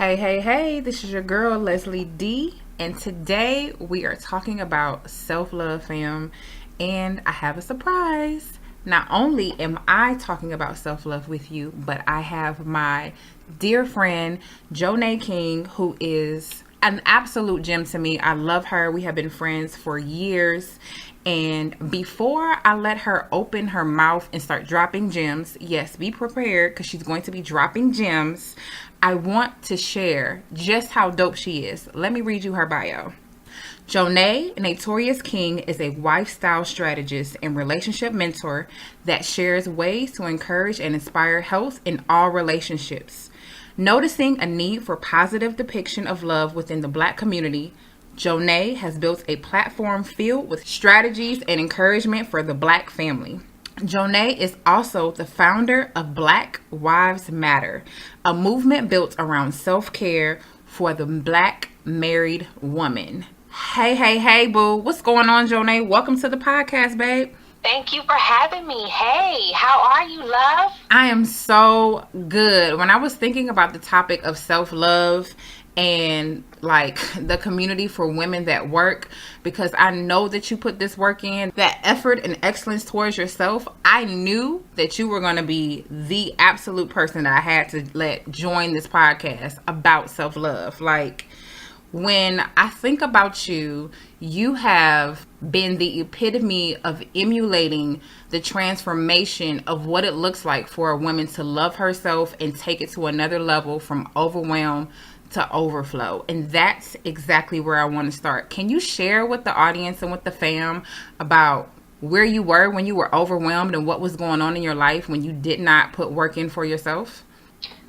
Hey, this is your girl, Leslie D. And today we are talking about self-love, fam. And I have a surprise. Not only am I talking about self-love with you, but I have my dear friend, Joanae King, who is an absolute gem to me. I love her. We have been friends for years. And before I let her open her mouth and start dropping gems, yes, be prepared because she's going to be dropping gems. I want to share just how dope she is. Let me read you her bio. Joanae Naetorious King is a lifestyle strategist and relationship mentor that shares ways to encourage and inspire health in all relationships. Noticing a need for positive depiction of love within the Black community, Joanae has built a platform filled with strategies and encouragement for the Black family. Joanae is also the founder of Black Wives Matter, a movement built around self-care for the Black married woman. Hey, boo. What's going on, Joanae? Welcome to the podcast, babe. Thank you for having me. Hey, how are you, love? I am so good. When I was thinking about the topic of self-love and like the community for women that work, because I know that you put this work in, that effort and excellence towards yourself, I knew that you were going to be the absolute person that I had to let join this podcast about self-love. Like, when I think about you, you have been the epitome of emulating the transformation of what it looks like for a woman to love herself and take it to another level from overwhelm to overflow. And that's exactly where I want to start. Can you share with the audience and with the fam about where you were when you were overwhelmed and what was going on in your life when you did not put work in for yourself?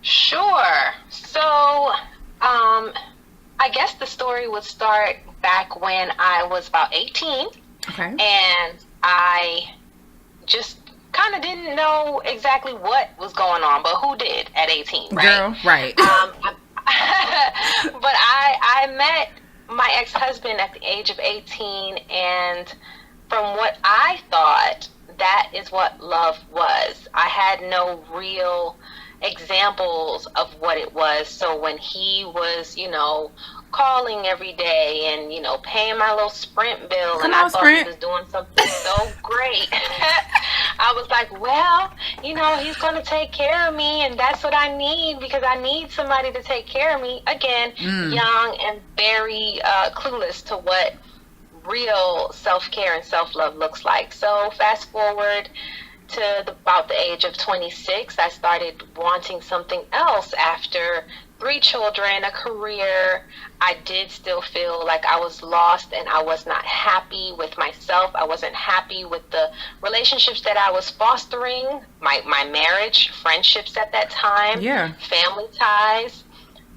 Sure. So, I guess the story would start back when I was about 18. Okay. And I just kind of didn't know exactly what was going on, but who did at 18, right? Girl, right. But I met my ex-husband at the age of 18, and from what I thought, that is what love was. I had no real examples of what it was. So when he was, calling every day and, paying my little Sprint bill, and I thought he was doing something so great, I was like, well, he's going to take care of me, and that's what I need, because I need somebody to take care of me. Again, young and very clueless to what real self-care and self-love looks like. So fast forward to about the age of 26, I started wanting something else. After 3 children, a career, I did still feel like I was lost and I was not happy with myself. I wasn't happy with the relationships that I was fostering, my marriage, friendships at that time, family ties.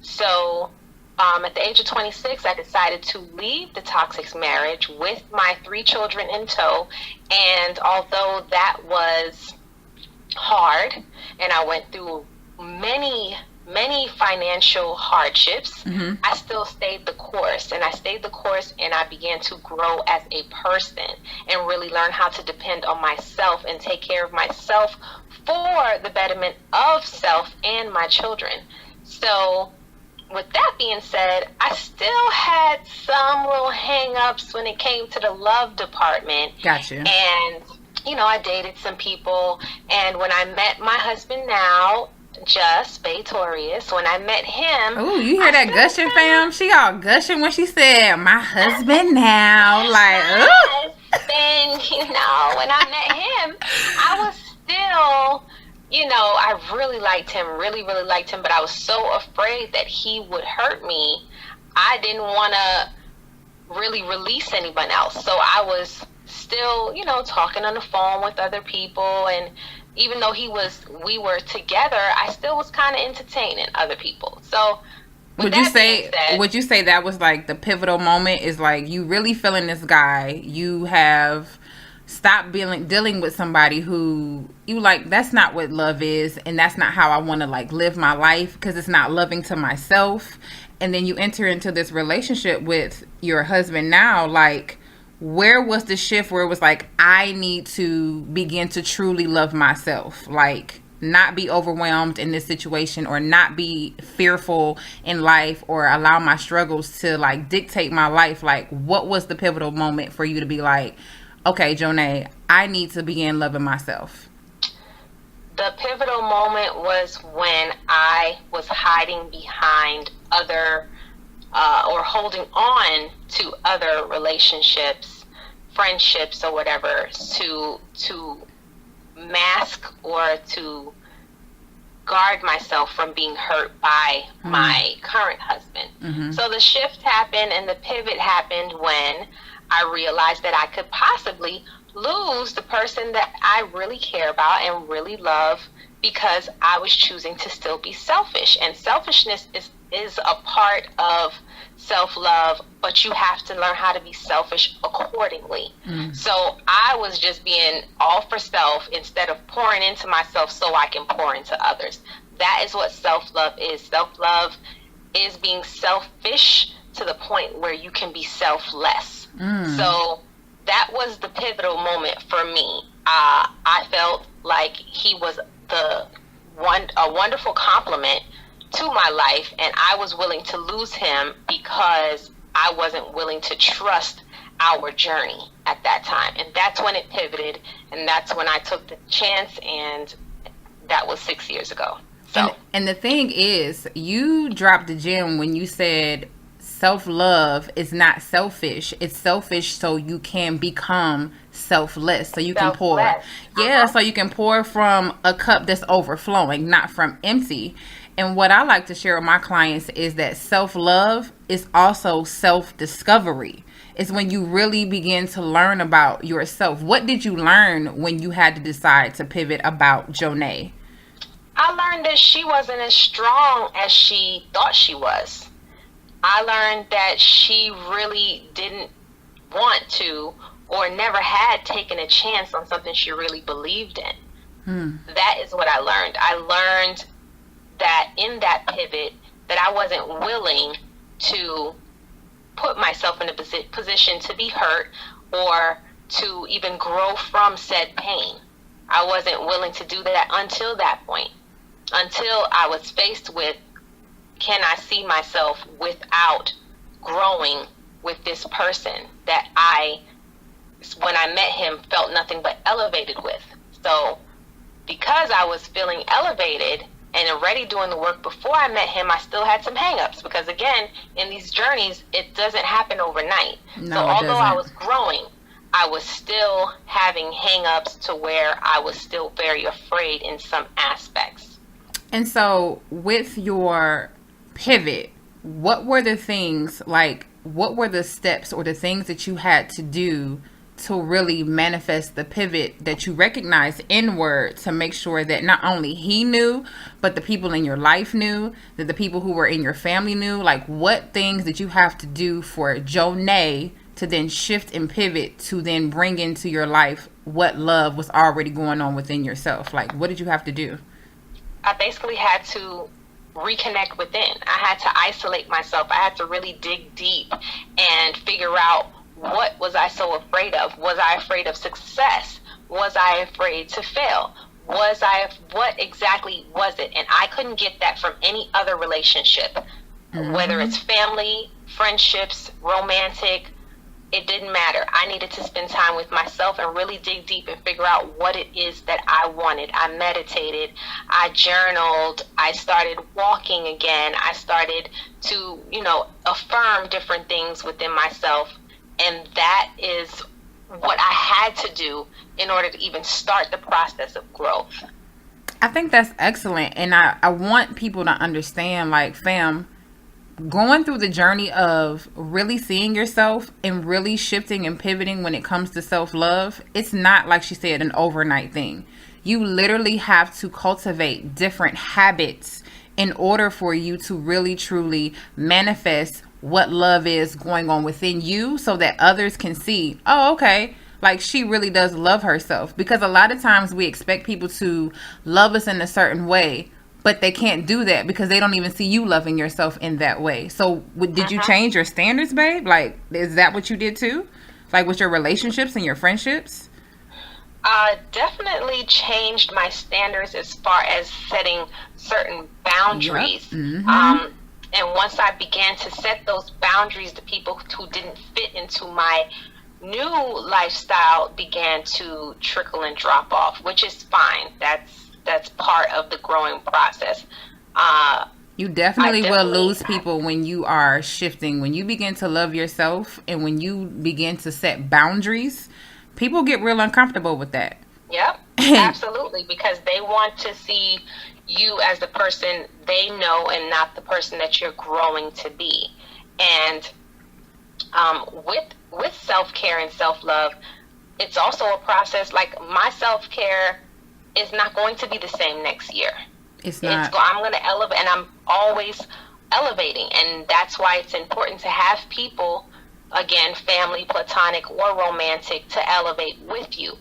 So at the age of 26, I decided to leave the toxic marriage with my 3 children in tow. And although that was hard, and I went through many financial hardships, I still stayed the course. And I stayed the course, and I began to grow as a person and really learn how to depend on myself and take care of myself for the betterment of self and my children. So with that being said, I still had some little hang-ups when it came to the love department. Gotcha. And, I dated some people. And when I met my husband now, Naetorious, when I met him... Ooh, you hear that gushing, fam? She all gushing when she said, my husband now. Like, ooh. Then, when I met him, I was still... I really liked him, really liked him, but I was so afraid that he would hurt me. I didn't want to really release anyone else. So I was still, talking on the phone with other people. And even though we were together, I still was kind of entertaining other people. So would you say that was like the pivotal moment, is like you really feeling this guy, you have stop dealing with somebody who you like, that's not what love is, and that's not how I want to like live my life, because it's not loving to myself. And then you enter into this relationship with your husband now. Like, where was the shift where it was like, I need to begin to truly love myself? Like, not be overwhelmed in this situation, or not be fearful in life, or allow my struggles to like dictate my life? Like, what was the pivotal moment for you to be like, okay, Joanae, I need to begin loving myself? The pivotal moment was when I was hiding behind other or holding on to other relationships, friendships, or whatever, to mask or to guard myself from being hurt by my current husband. So the shift happened, and the pivot happened when I realized that I could possibly lose the person that I really care about and really love, because I was choosing to still be selfish. And selfishness is a part of self-love, but you have to learn how to be selfish accordingly. So I was just being all for self instead of pouring into myself so I can pour into others. That is what self-love is. Self-love is being selfish to the point where you can be selfless. So that was the pivotal moment for me. I felt like he was a wonderful compliment to my life, and I was willing to lose him because I wasn't willing to trust our journey at that time. And that's when it pivoted, and that's when I took the chance, and that was 6 years ago. So, and the thing is, you dropped the gem when you said self-love is not selfish. It's selfish so you can become selfless, so you can pour. Yeah, so you can pour from a cup that's overflowing, not from empty. And what I like to share with my clients is that self-love is also self-discovery. It's when you really begin to learn about yourself. What did you learn when you had to decide to pivot about Joanae? I learned that she wasn't as strong as she thought she was. I learned that she really didn't want to, or never had taken a chance on something she really believed in. That is what I learned. I learned that in that pivot, that I wasn't willing to put myself in a position to be hurt or to even grow from said pain. I wasn't willing to do that until that point, until I was faced with, can I see myself without growing with this person that I, when I met him, felt nothing but elevated with. So because I was feeling elevated and already doing the work before I met him, I still had some hangups, because again, in these journeys, it doesn't happen overnight. So although I was growing, I was still having hangups to where I was still very afraid in some aspects. And so with your pivot, what were the things, like, what were the steps or the things that you had to do to really manifest the pivot that you recognized inward, to make sure that not only he knew, but the people in your life knew, that the people who were in your family knew? Like, what things did you have to do for Joanae to then shift and pivot to then bring into your life what love was already going on within yourself? Like, what did you have to do? I basically had to reconnect within. I had to isolate myself. I had to really dig deep and figure out, what was I so afraid of? Was I afraid of success? Was I afraid to fail? What exactly was it? And I couldn't get that from any other relationship, whether it's family, friendships, romantic. It didn't matter. I needed to spend time with myself and really dig deep and figure out what it is that I wanted. I meditated, I journaled, I started walking again. I started to, affirm different things within myself. And that is what I had to do in order to even start the process of growth. I think that's excellent. And I want people to understand, like, fam, going through the journey of really seeing yourself and really shifting and pivoting when it comes to self-love, it's not, like she said, an overnight thing. You literally have to cultivate different habits in order for you to really truly manifest what love is going on within you, so that others can see, oh, okay, like, she really does love herself. Because a lot of times we expect people to love us in a certain way, but they can't do that because they don't even see you loving yourself in that way. So did you change your standards, babe? Like, is that what you did too? Like with your relationships and your friendships? Definitely changed my standards as far as setting certain Yep. boundaries. Mm-hmm. And once I began to set those boundaries, the people who didn't fit into my new lifestyle began to trickle and drop off, which is fine. That's part of the growing process. You I definitely will definitely, lose people when you are shifting. When you begin to love yourself and when you begin to set boundaries, people get real uncomfortable with that. yep, absolutely, because they want to see you as the person they know and not the person that you're growing to be. And with self care and self love, it's also a process. Like my self care is not going to be the same next year. It's not. I'm going to elevate, and I'm always elevating, and that's why it's important to have people, again, family, platonic or romantic, to elevate with you,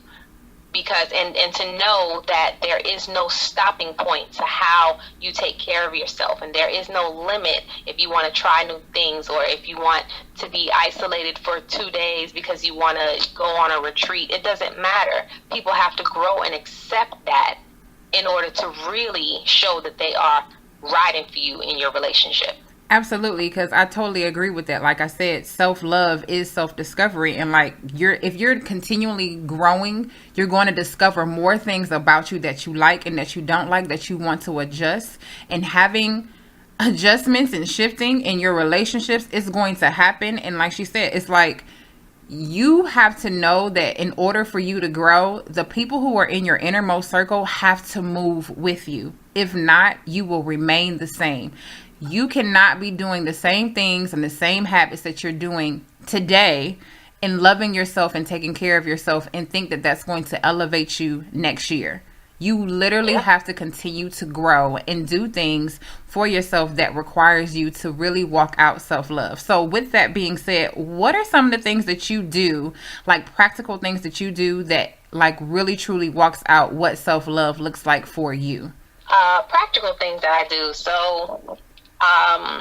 because and to know that there is no stopping point to how you take care of yourself, and there is no limit if you want to try new things, or if you want to be isolated for 2 days because you want to go on a retreat. It doesn't matter. People have to grow and accept that in order to really show that they are riding for you in your relationship. Absolutely, because I totally agree with that. Like I said, self love is self discovery, and like if you're continually growing, you're going to discover more things about you that you like and that you don't like, that you want to adjust. And having adjustments and shifting in your relationships is going to happen. And like she said, it's like you have to know that in order for you to grow, the people who are in your innermost circle have to move with you. If not, you will remain the same. You cannot be doing the same things and the same habits that you're doing today and loving yourself and taking care of yourself and think that that's going to elevate you next year. You literally have to continue to grow and do things for yourself that requires you to really walk out self-love. So with that being said, what are some of the things that you do, like practical things that you do that like really truly walks out what self-love looks like for you? Practical things that I do. So,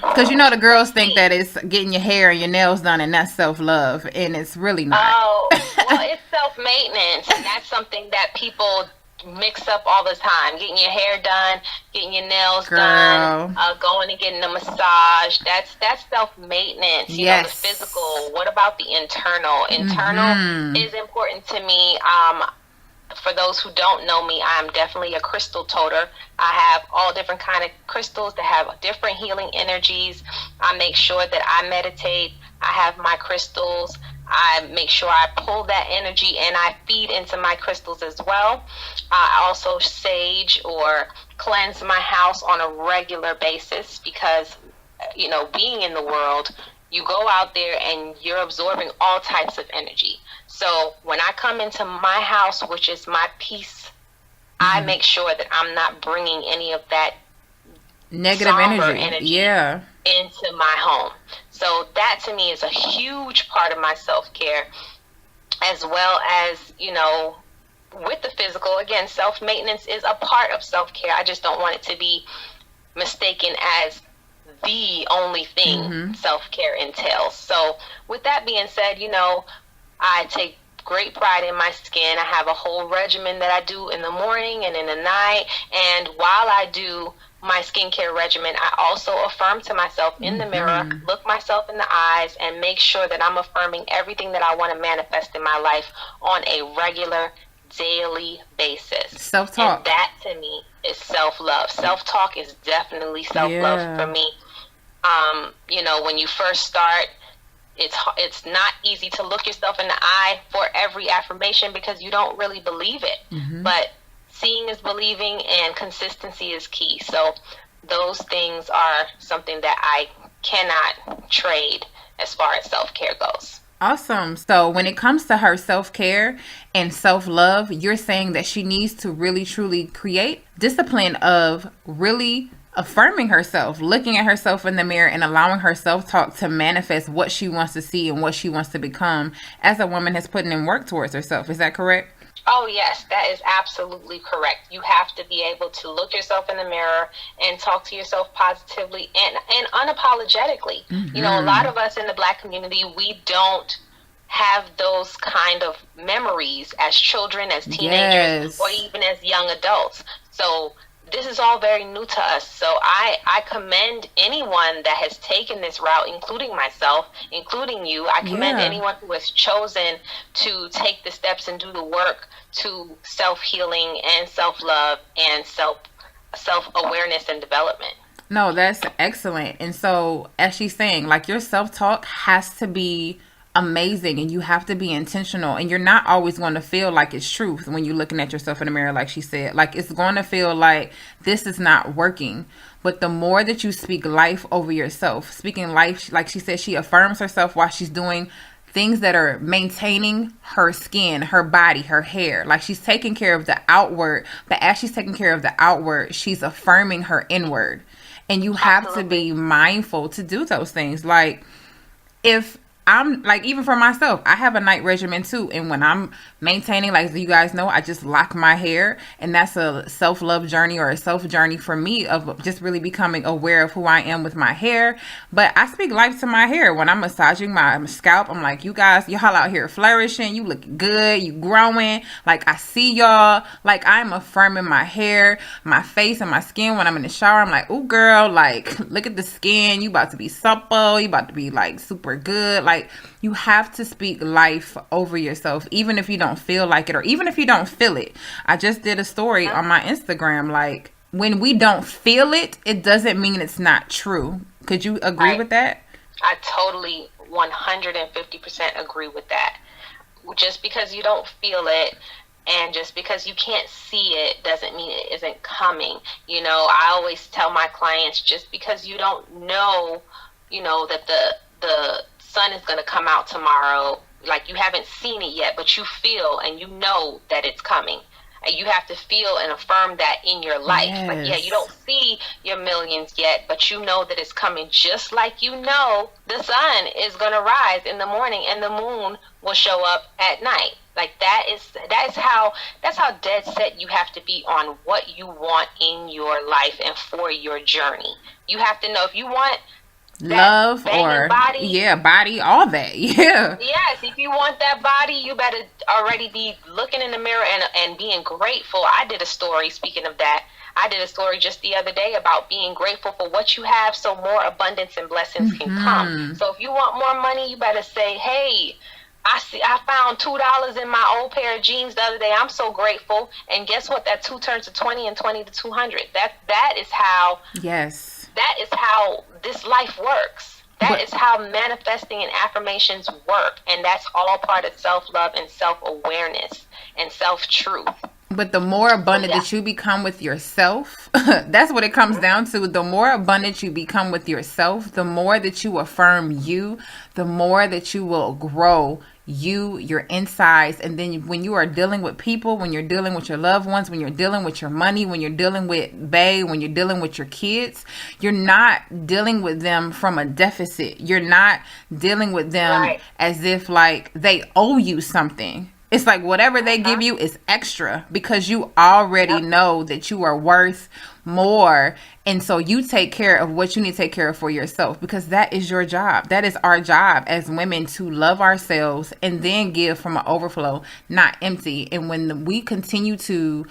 Because you know the girls think that it's getting your hair and your nails done and that's self-love, and it's really not. oh, well, it's self-maintenance, and that's something that people mix up all the time. Getting your hair done, getting your nails Girl. done, going and getting a massage. That's self-maintenance. You know, the physical. What about the internal? Internal is important to me. For those who don't know me, I'm definitely a crystal toter. I have all different kind of crystals that have different healing energies. I make sure that I meditate. I have my crystals. I make sure I pull that energy and I feed into my crystals as well. I also sage or cleanse my house on a regular basis because, you know, being in the world, you go out there and you're absorbing all types of energy. So when I come into my house, which is my peace, I make sure that I'm not bringing any of that Negative energy. into my home. So that to me is a huge part of my self-care, as well as, you know, with the physical. Again, self-maintenance is a part of self-care. I just don't want it to be mistaken as the only thing self-care entails. So with that being said, you know, I take great pride in my skin. I have a whole regimen that I do in the morning and in the night. And while I do my skincare regimen, I also affirm to myself in the mirror, look myself in the eyes, and make sure that I'm affirming everything that I want to manifest in my life on a regular, daily basis. Self-talk. And that to me is self-love. Self-talk is definitely self-love for me. You know, when you first start, it's not easy to look yourself in the eye for every affirmation because you don't really believe it. But seeing is believing, and consistency is key. So those things are something that I cannot trade as far as self-care goes. Awesome. So when it comes to her self-care and self-love, you're saying that she needs to really truly create discipline of really affirming herself, looking at herself in the mirror and allowing her self-talk to manifest what she wants to see and what she wants to become as a woman has put in work towards herself. Is that correct? Oh, yes, that is absolutely correct. You have to be able to look yourself in the mirror and talk to yourself positively and unapologetically. You know, a lot of us in the Black community, we don't have those kind of memories as children, as teenagers, or Yes. even as young adults. So this is all very new to us. So I commend anyone that has taken this route, including myself, including you. I commend Yeah. anyone who has chosen to take the steps and do the work to self-healing and self-love and self-awareness and development. No, that's excellent. And so, as she's saying, like your self talk has to be amazing and you have to be intentional. And you're not always going to feel like it's truth when you're looking at yourself in the mirror, like she said. Like it's going to feel like this is not working. But the more that you speak life over yourself, speaking life, like she said, she affirms herself while she's doing things that are maintaining her skin, her body, her hair. Like she's taking care of the outward, but as she's taking care of the outward, she's affirming her inward. And you have to Absolutely. be mindful to do those things. Like if I'm like, even for myself, I have a night regimen too. And when I'm maintaining, like you guys know, I just lock my hair. And that's a self love journey or a self journey for me of just really becoming aware of who I am with my hair. But I speak life to my hair when I'm massaging my scalp. I'm like, you guys, y'all out here flourishing. You look good. You growing. Like I see y'all. Like I'm affirming my hair, my face, and my skin when I'm in the shower. I'm like, ooh, girl, like look at the skin. You about to be supple. You about to be like super good. Like you have to speak life over yourself, even if you don't feel like it or even if you don't feel it. I just did a story on my Instagram. Like when we don't feel it, it doesn't mean it's not true. Could you agree with that? I totally 150% agree with that. Just because you don't feel it and just because you can't see it doesn't mean it isn't coming. You know, I always tell my clients, just because you don't know, that the sun is going to come out tomorrow, like you haven't seen it yet, but you feel and you know that it's coming. And you have to feel and affirm that in your life. Yes. Like, yeah, you don't see your millions yet, but you know that it's coming. Just like you know the sun is going to rise in the morning and the moon will show up at night. Like that's how dead set you have to be on what you want in your life and for your journey. You have to know if you want Love or body, body, all that. Yeah. yes, if you want that body, you better already be looking in the mirror and being grateful. I did a story, speaking of that, I did a story just the other day about being grateful for what you have so more abundance and blessings can come. So if you want more money, you better say, hey, I found $2 in my old pair of jeans the other day. I'm so grateful. And guess what? That 2 turns to 20 and 20 to 200. That is how this life works. That is how manifesting and affirmations work. And that's all part of self-love and self-awareness and self-truth. But the more abundant that you become with yourself, that's what it comes down to. The more abundant you become with yourself, the more that you affirm you, the more that you will grow you, your insides. And then when you are dealing with people, when you're dealing with your loved ones, when you're dealing with your money, when you're dealing with bae, when you're dealing with your kids, you're not dealing with them from a deficit. You're not dealing with them as if like they owe you something. It's like whatever they give you is extra because you already know that you are worth more. And so you take care of what you need to take care of for yourself because that is your job. That is our job as women, to love ourselves and then give from an overflow, not empty. And when we continue to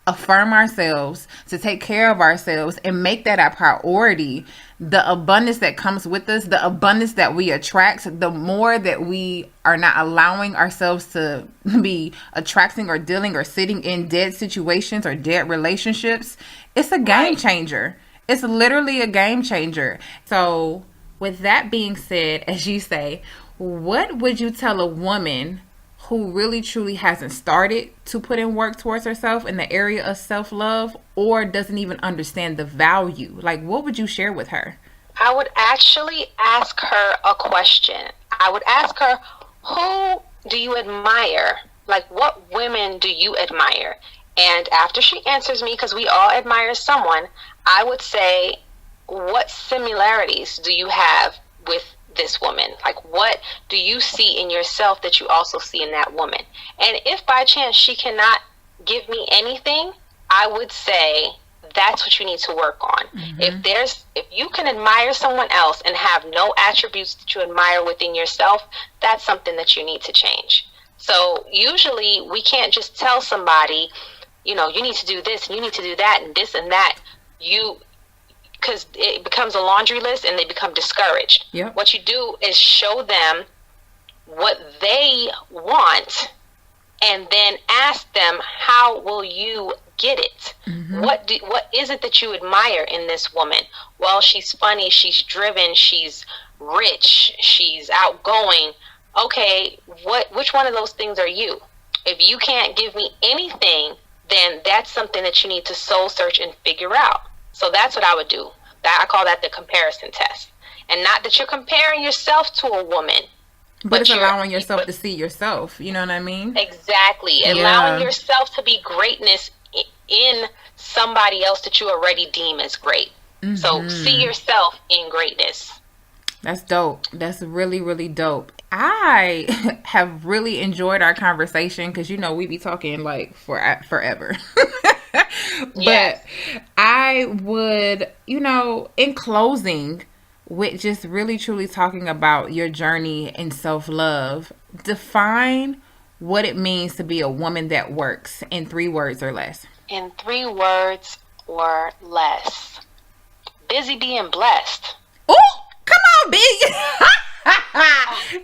affirm ourselves, to take care of ourselves and make that a priority, the abundance that comes with us, the abundance that we attract, the more that we are not allowing ourselves to be attracting or dealing or sitting in dead situations or dead relationships, it's a game changer. It's literally a game changer. So with that being said, as you say, what would you tell a woman who really truly hasn't started to put in work towards herself in the area of self-love or doesn't even understand the value? Like, what would you share with her? I would actually ask her a question. I would ask her, who do you admire? Like, what women do you admire? And after she answers me, because we all admire someone, I would say, what similarities do you have with this woman? Like, what do you see in yourself that you also see in that woman? And if by chance she cannot give me anything, I would say that's what you need to work on. If you can admire someone else and have no attributes that you admire within yourself, that's something that you need to change. So usually we can't just tell somebody, you need to do this and you need to do that and this and that. Because it becomes a laundry list and they become discouraged. Yep. What you do is show them what they want and then ask them, how will you get it? What is it that you admire in this woman? Well, she's funny, she's driven, she's rich, she's outgoing. Okay, which one of those things are you? If you can't give me anything, then that's something that you need to soul search and figure out. So that's what I would do. I call that the comparison test. And not that you're comparing yourself to a woman, but it's allowing yourself to see yourself. You know what I mean? Exactly. Yeah. Allowing yourself to be greatness in somebody else that you already deem as great. So see yourself in greatness. That's dope. That's really, really dope. I have really enjoyed our conversation because, we be talking like forever. But I would, in closing, with just really truly talking about your journey in self-love, define what it means to be a woman that works in 3 words or less. In 3 words or less. Busy being blessed. Oh, come on, busy.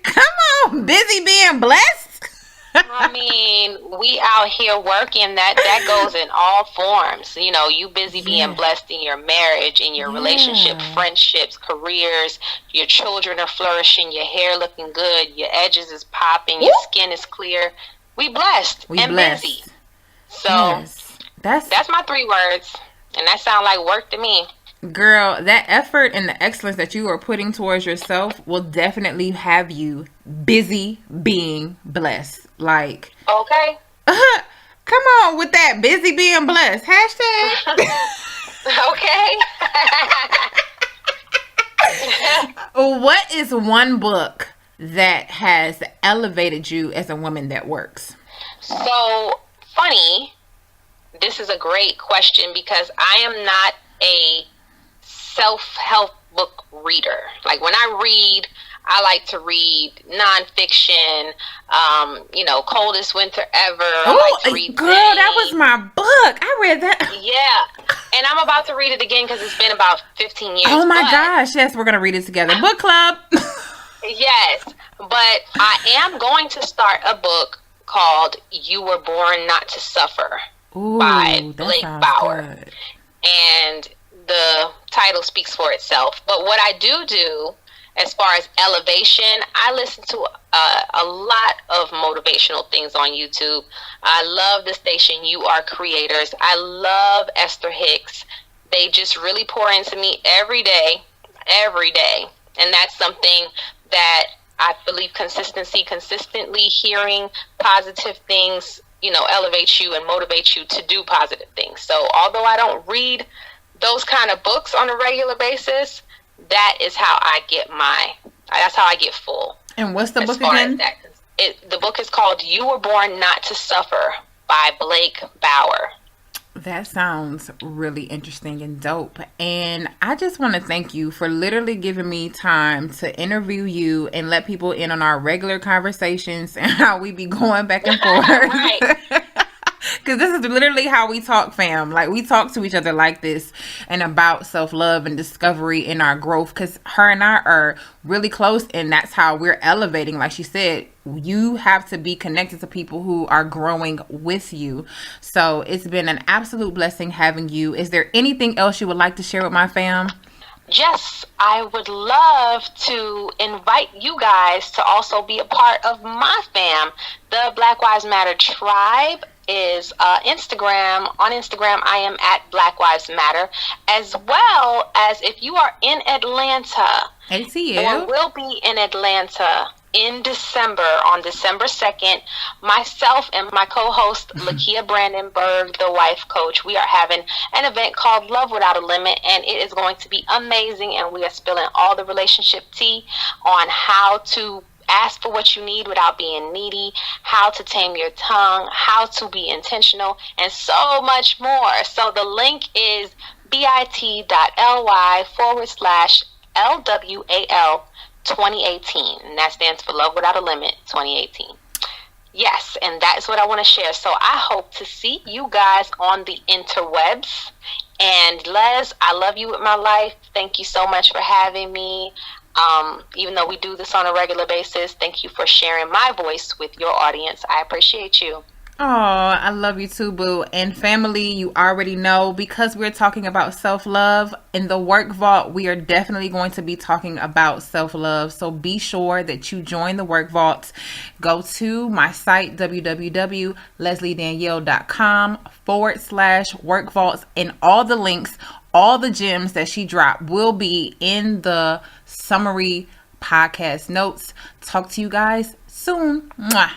Come on, busy being blessed. I mean, we out here working. That goes in all forms. You busy being blessed in your marriage, in your relationship, friendships, careers. Your children are flourishing. Your hair looking good. Your edges is popping. Your skin is clear. We blessed and busy. So that's my 3 words, and that sound like work to me. Girl, that effort and the excellence that you are putting towards yourself will definitely have you busy being blessed. Like, okay. Come on with that busy being blessed. Hashtag. Okay. What is one book that has elevated you as a woman that works? So funny. This is a great question because I am not a self-help book reader. Like when I read, I like to read nonfiction, Coldest Winter Ever. I like to read girl, that was my book. I read that. Yeah. And I'm about to read it again because it's been about 15 years. Oh my gosh. Yes, we're going to read it together. Book club. Yes. But I am going to start a book called You Were Born Not to Suffer by Blake Bauer. Good. And the title speaks for itself. But what I do as far as elevation, I listen to a lot of motivational things on YouTube. I love the station You Are Creators. I love Esther Hicks. They just really pour into me every day. And that's something that I believe consistently hearing positive things, elevates you and motivates you to do positive things. So although I don't read those kind of books on a regular basis, that's how I get full. And what's the book again? The book is called You Were Born Not to Suffer by Blake Bauer. That sounds really interesting and dope. And I just want to thank you for literally giving me time to interview you and let people in on our regular conversations and how we be going back and forth. Right. Because this is literally how we talk, fam. Like, we talk to each other like this and about self-love and discovery in our growth. Because her and I are really close, and that's how we're elevating. Like she said, you have to be connected to people who are growing with you. So it's been an absolute blessing having you. Is there anything else you would like to share with my fam? Yes, I would love to invite you guys to also be a part of my fam. The Black Lives Matter Tribe is Instagram. On Instagram, I am at Black Lives Matter, as well as if you are in Atlanta, I see you. Or will be in Atlanta in December, on December 2nd, myself and my co-host, Lakia Brandenburg, the wife coach, we are having an event called Love Without a Limit, and it is going to be amazing, and we are spilling all the relationship tea on how to ask for what you need without being needy, how to tame your tongue, how to be intentional, and so much more. So the link is bit.ly/LWAL 2018, and that stands for Love Without a Limit 2018. Yes, and that is what I want to share. So I hope to see you guys on the interwebs. And Les, I love you with my life. Thank you so much for having me. Even though we do this on a regular basis, thank you for sharing my voice with your audience. I appreciate you. Oh, I love you too, boo. And family, you already know, because we're talking about self-love, in the Work Vault, we are definitely going to be talking about self-love. So be sure that you join the Work Vault. Go to my site, www.leslieDanielle.com/Work Vaults, and all the links, all the gems that she dropped will be in the summary podcast notes. Talk to you guys soon. Mwah.